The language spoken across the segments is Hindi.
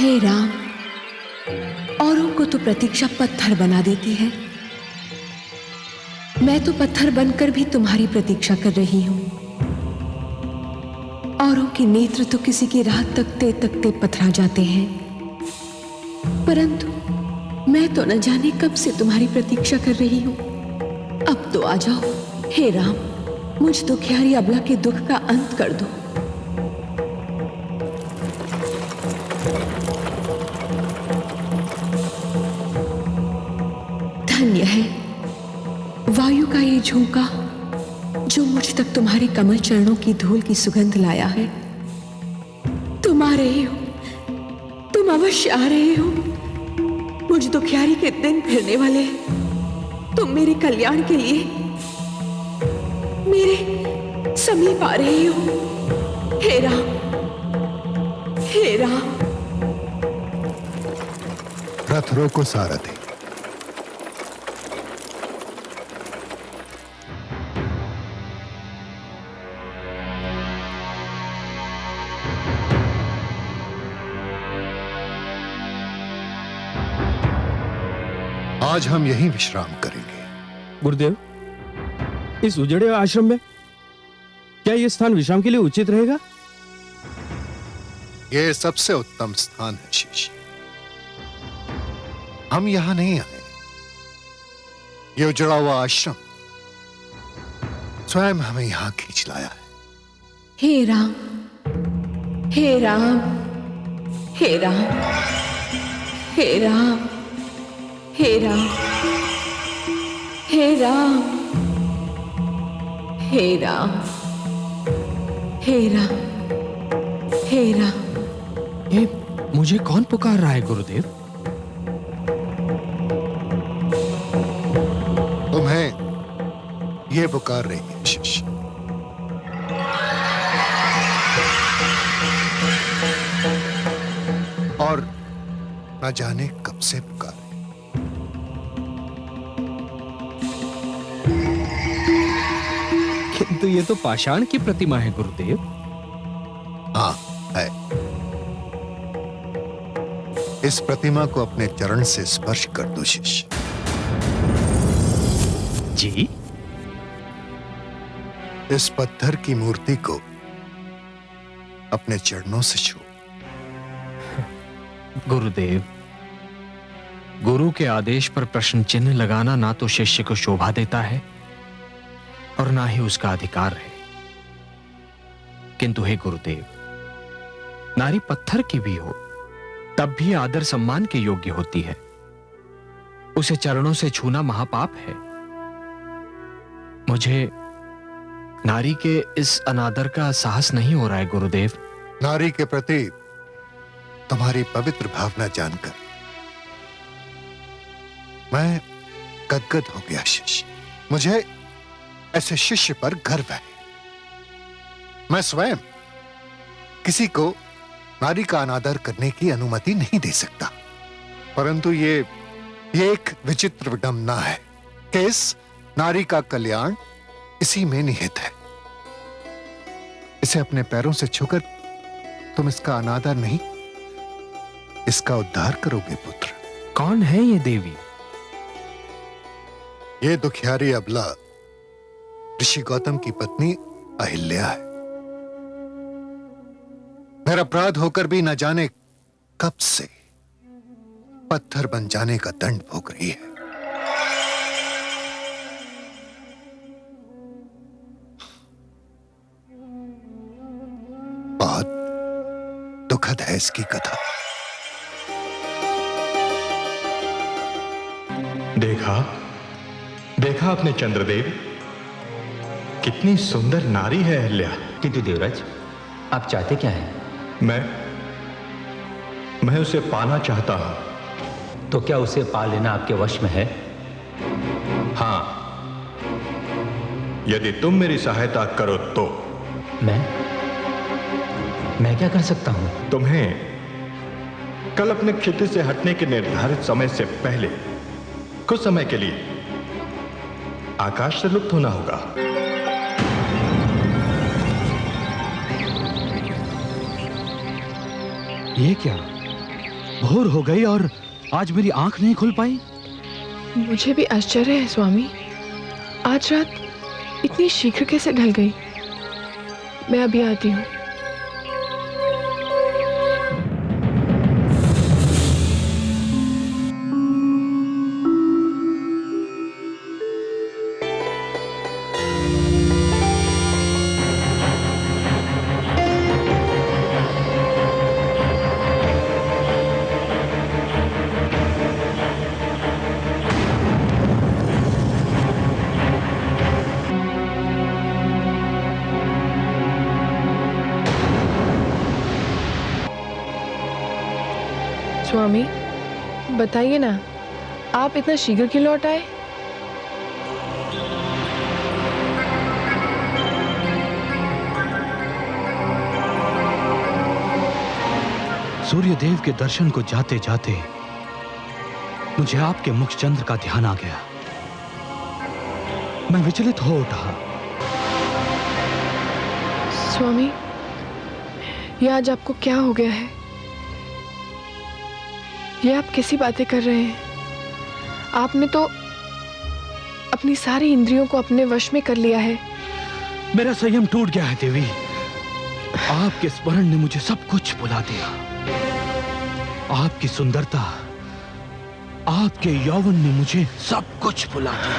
हे राम, औरों को तो प्रतीक्षा पत्थर बना देती है, मैं तो पत्थर बनकर भी तुम्हारी प्रतीक्षा कर रही हूं। औरों के नेत्र तो किसी की राह तकते तकते पथरा जाते हैं, परंतु मैं तो न जाने कब से तुम्हारी प्रतीक्षा कर रही हूं। अब तो आ जाओ हे राम, मुझ दुखियारी अबला के दुख का अंत कर दो। धन्य है वायु का ये झोंका जो मुझ तक तुम्हारे कमल चरणों की धूल की सुगंध लाया है। तुम आ रहे हो, तुम अवश्य आ रहे हो। मुझ दुखियारी के दिन फिरने वाले हैं। तुम मेरे कल्याण के लिए मेरे समीप आ रहे हो। हे राम, हे राम। रथ रोको सारथी। आज हम यहीं विश्राम करेंगे। गुरुदेव, इस उजड़े आश्रम में क्या यह स्थान विश्राम के लिए उचित रहेगा? यह सबसे उत्तम स्थान है शिष्य। हम यहां नहीं आए, यह उजड़ा हुआ आश्रम स्वयं हमें यहां खींच लाया है। हे राम, हे राम, हे राम, हे राम, हे राम, हे राम, हे राम, हे राम, हे राम। ये मुझे कौन पुकार रहा है गुरुदेव? तुम्हें यह पुकार रही है शिष्य। और न जाने कब से पुकार। किंतु ये तो पाषाण की प्रतिमा है गुरुदेव। हाँ है। इस प्रतिमा को अपने चरण से स्पर्श कर दो शिष्य। जी? इस पत्थर की मूर्ति को अपने चरणों से छू। गुरुदेव, गुरु के आदेश पर प्रश्न चिन्ह लगाना ना तो शिष्य को शोभा देता है और ना ही उसका अधिकार है। किंतु हे गुरुदेव, नारी पत्थर की भी हो तब भी आदर सम्मान के योग्य होती है। उसे चरणों से छूना महापाप है। मुझे नारी के इस अनादर का साहस नहीं हो रहा है गुरुदेव। नारी के प्रति तुम्हारी पवित्र भावना जानकर मैं गदगद हो गया शिष्य। मुझे ऐसे शिष्य पर गर्व है। मैं स्वयं किसी को नारी का अनादर करने की अनुमति नहीं दे सकता, परंतु ये एक विचित्र विडंबना है कि इस नारी का कल्याण इसी में निहित है। इसे अपने पैरों से छूकर तुम इसका अनादर नहीं, इसका उद्धार करोगे पुत्र। कौन है ये देवी? ये दुखियारी अबला ऋषि गौतम की पत्नी अहिल्या है। मेरा अपराध होकर भी न जाने कब से पत्थर बन जाने का दंड भोग रही है। बहुत दुखद है इसकी कथा। देखा आपने चंद्रदेव, कितनी सुंदर नारी है अहिल्या। किंतु देवराज, आप चाहते क्या हैं? मैं उसे पाना चाहता हूं। तो क्या उसे पा लेना आपके वश में है? हां, यदि तुम मेरी सहायता करो तो। मैं क्या कर सकता हूं? तुम्हें कल अपने क्षेत्र से हटने के निर्धारित समय से पहले कुछ समय के लिए आकाश से लुप्त होना होगा। ये क्या? भोर हो गई और आज मेरी आंख नहीं खुल पाई। मुझे भी आश्चर्य है स्वामी, आज रात इतनी शीघ्र कैसे ढल गई। मैं अभी आती हूँ। स्वामी बताइए ना, आप इतना शीघ्र क्यों लौट आए? सूर्यदेव के दर्शन को जाते जाते मुझे आपके मुख चंद्र का ध्यान आ गया। मैं विचलित हो उठा। स्वामी, ये आज आपको क्या हो गया है? ये आप कैसी बातें कर रहे हैं? आपने तो अपनी सारी इंद्रियों को अपने वश में कर लिया है। मेरा संयम टूट गया है देवी। आपके स्मरण ने मुझे सब कुछ भुला दिया। आपकी सुंदरता, आपके यौवन ने मुझे सब कुछ भुला दिया।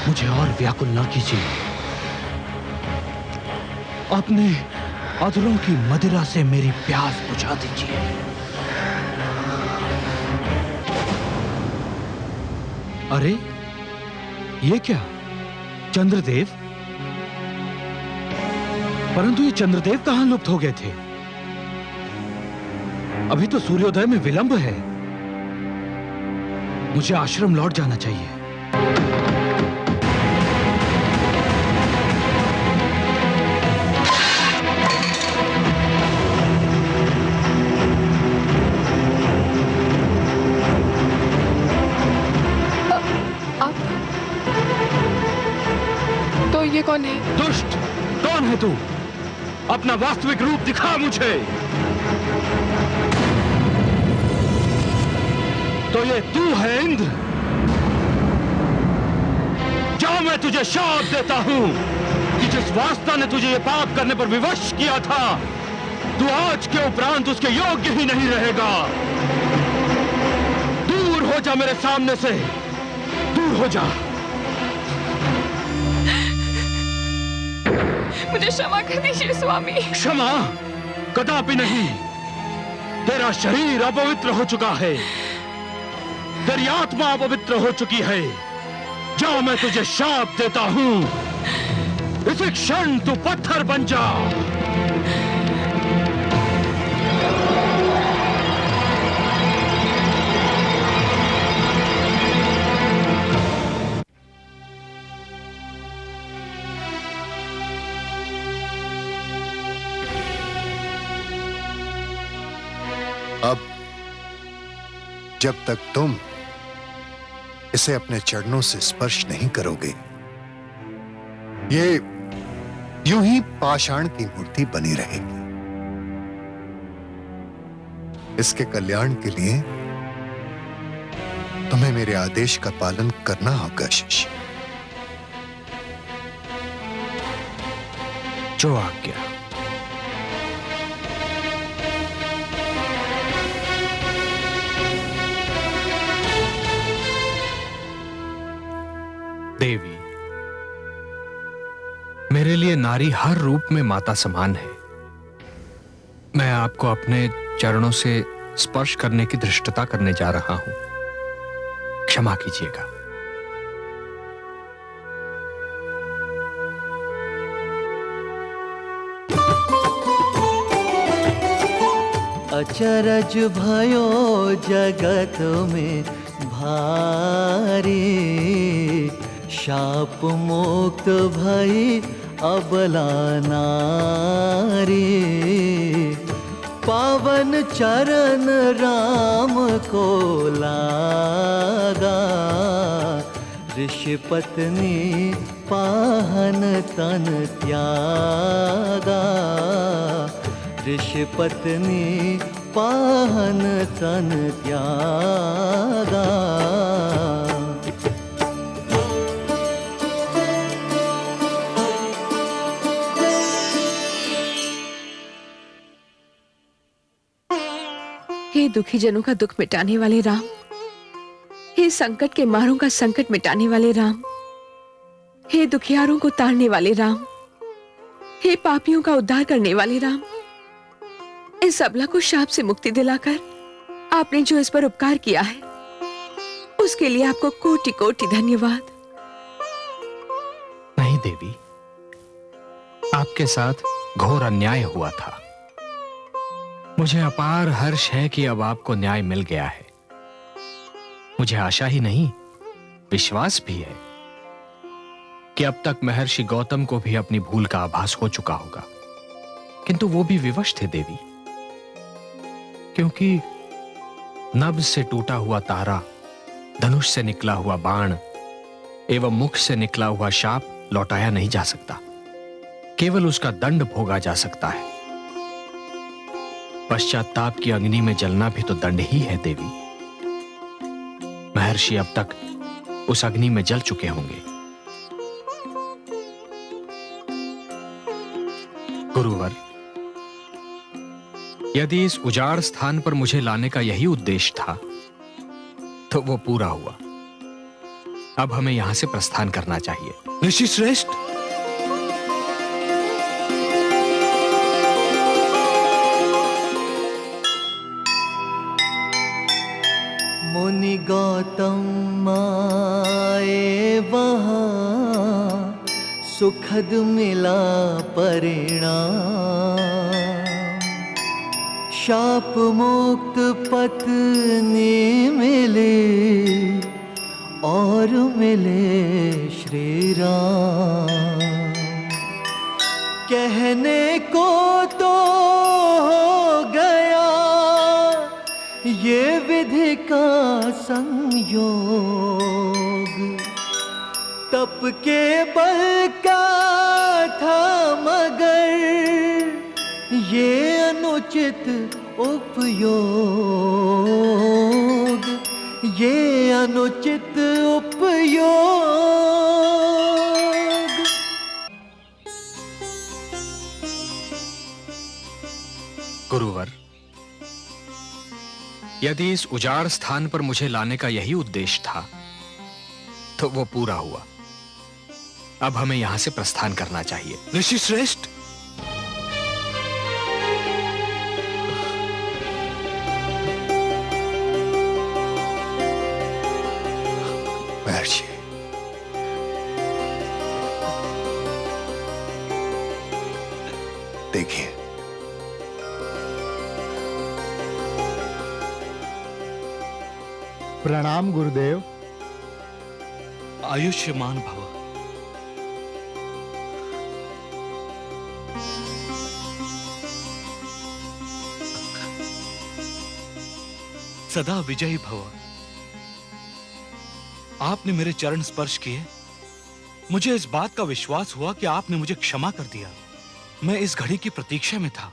मुझे और व्याकुल ना कीजिए। अपने अधरों की मदिरा से मेरी प्यास बुझा दीजिए। अरे ये क्या, चंद्रदेव? परंतु ये चंद्रदेव कहां लुप्त हो गए थे? अभी तो सूर्योदय में विलंब है। मुझे आश्रम लौट जाना चाहिए। ये कौन है? दुष्ट, कौन है तू? अपना वास्तविक रूप दिखा मुझे। तो ये तू है इंद्र? जा, मैं तुझे शाप देता हूं कि जिस वास्ता ने तुझे ये पाप करने पर विवश किया था, तू आज के उपरांत उसके योग्य ही नहीं रहेगा। दूर हो जा मेरे सामने से, दूर हो जा। मुझे क्षमा कर दीजिए स्वामी। क्षमा कदापि नहीं। तेरा शरीर अपवित्र हो चुका है, तेरी आत्मा अपवित्र हो चुकी है। जा, मैं तुझे शाप देता हूं, इसी क्षण तू पत्थर बन जा। अब जब तक तुम इसे अपने चरणों से स्पर्श नहीं करोगे, ये यूं ही पाषाण की मूर्ति बनी रहेगी। इसके कल्याण के लिए तुम्हें मेरे आदेश का पालन करना होगा शिष्य। जो आज्ञा। देवी, मेरे लिए नारी हर रूप में माता समान है। मैं आपको अपने चरणों से स्पर्श करने की धृष्टता करने जा रहा हूं, क्षमा कीजिएगा। अचरज भयो जगत में भारी, शाप मुक्त भई अबला नारी। पावन चरण राम को लागा, ऋषि पत्नी पाहन तन त्यागा। ऋषि पत्नी पाहन तन त्यागा। हे दुखी जनों का दुख मिटाने वाले राम, हे संकट के मारों का संकट मिटाने वाले राम, हे दुखियारों को तारने वाले राम, हे पापियों का उद्धार करने वाले राम, इस अबला को शाप से मुक्ति दिलाकर आपने जो इस पर उपकार किया है उसके लिए आपको कोटि कोटि धन्यवाद। नहीं देवी, आपके साथ घोर अन्याय हुआ था। मुझे अपार हर्ष है कि अब आपको न्याय मिल गया है। मुझे आशा ही नहीं, विश्वास भी है कि अब तक महर्षि गौतम को भी अपनी भूल का आभास हो चुका होगा, किंतु वो भी विवश थे देवी, क्योंकि नभ से टूटा हुआ तारा, धनुष से निकला हुआ बाण एवं मुख से निकला हुआ शाप लौटाया नहीं जा सकता, केवल उसका दंड भोगा जा सकता है। पश्चाताप की अग्नि में जलना भी तो दंड ही है देवी। महर्षि अब तक उस अग्नि में जल चुके होंगे। गुरुवर, यदि इस उजाड़ स्थान पर मुझे लाने का यही उद्देश्य था तो वो पूरा हुआ। अब हमें यहां से प्रस्थान करना चाहिए। ऋषि श्रेष्ठ, मुनि गौतम आए वहाँ, सुखद मिला परिणाम। शाप मुक्त पत्नी मिले और मिले श्री राम। कहने को तो हो गया ये विधि का संयोग, तप के बल का था मगर ये अनुचित उपयोग, ये अनुचित उपयोग। गुरुवर, यदि इस उजाड़ स्थान पर मुझे लाने का यही उद्देश्य था तो वो पूरा हुआ। अब हमें यहां से प्रस्थान करना चाहिए। ऋषि श्रेष्ठ, महर्षि, देखिए, प्रणाम गुरुदेव। आयुष्मान भव। सदा विजयी भव। आपने मेरे चरण स्पर्श किए, मुझे इस बात का विश्वास हुआ कि आपने मुझे क्षमा कर दिया। मैं इस घड़ी की प्रतीक्षा में था।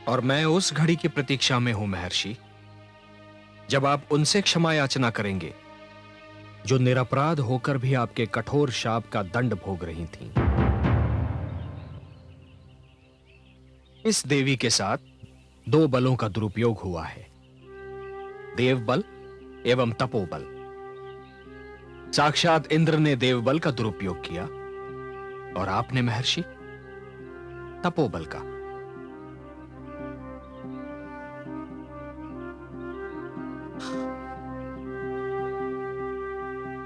और मैं उस घड़ी की प्रतीक्षा में हूं महर्षि, जब आप उनसे क्षमा याचना करेंगे जो निरपराध होकर भी आपके कठोर शाप का दंड भोग रही थीं। इस देवी के साथ दो बलों का दुरुपयोग हुआ है, देव बल एवं तपोबल। साक्षात इंद्र ने देव बल का दुरुपयोग किया और आपने महर्षि तपोबल का।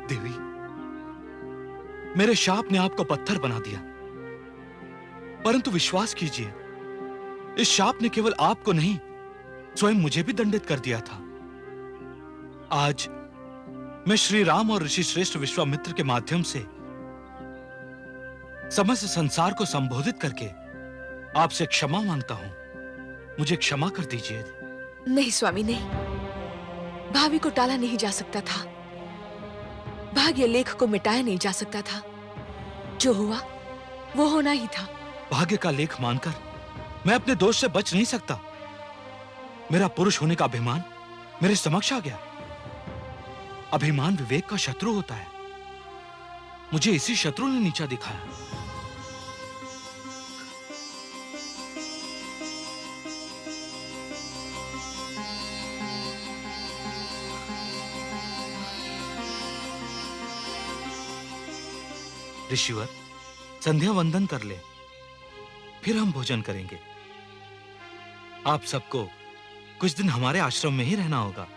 देवी, मेरे शाप ने आपको पत्थर बना दिया, परंतु विश्वास कीजिए, इस शाप ने केवल आपको नहीं, स्वयं मुझे भी दंडित कर दिया था। आज मैं श्री राम और ऋषि श्रेष्ठ विश्वामित्र के माध्यम से समस्त संसार को संबोधित करके आपसे क्षमा मांगता हूं। मुझे क्षमा कर दीजिए। नहीं स्वामी, नहीं। भावी को टाला नहीं जा सकता था, भाग्य लेख को मिटाया नहीं जा सकता था। जो हुआ वो होना ही था। भाग्य का लेख मानकर मैं अपने दोष से बच नहीं सकता। मेरा पुरुष होने का अभिमान मेरे समक्ष आ गया। अभिमान विवेक का शत्रु होता है। मुझे इसी शत्रु ने नीचा दिखाया। ऋषिवर, संध्या वंदन कर ले, फिर हम भोजन करेंगे। आप सबको कुछ दिन हमारे आश्रम में ही रहना होगा,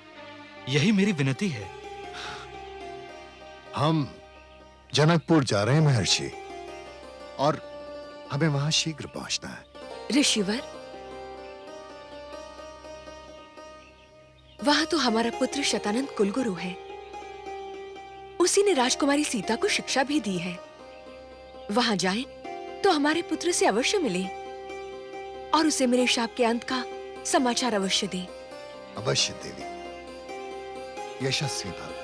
यही मेरी विनती है। हम जनकपुर जा रहे हैं महर्षि, और हमें वहां शीघ्र पहुंचना है। ऋषिवर, वहां तो हमारा पुत्र शतानंद कुलगुरु है। उसी ने राजकुमारी सीता को शिक्षा भी दी है। वहां जाएं तो हमारे पुत्र से अवश्य मिलें और उसे मेरे शाप के अंत का समाचार अवश्य दें। अवश्य देवी। यशस्वी भव।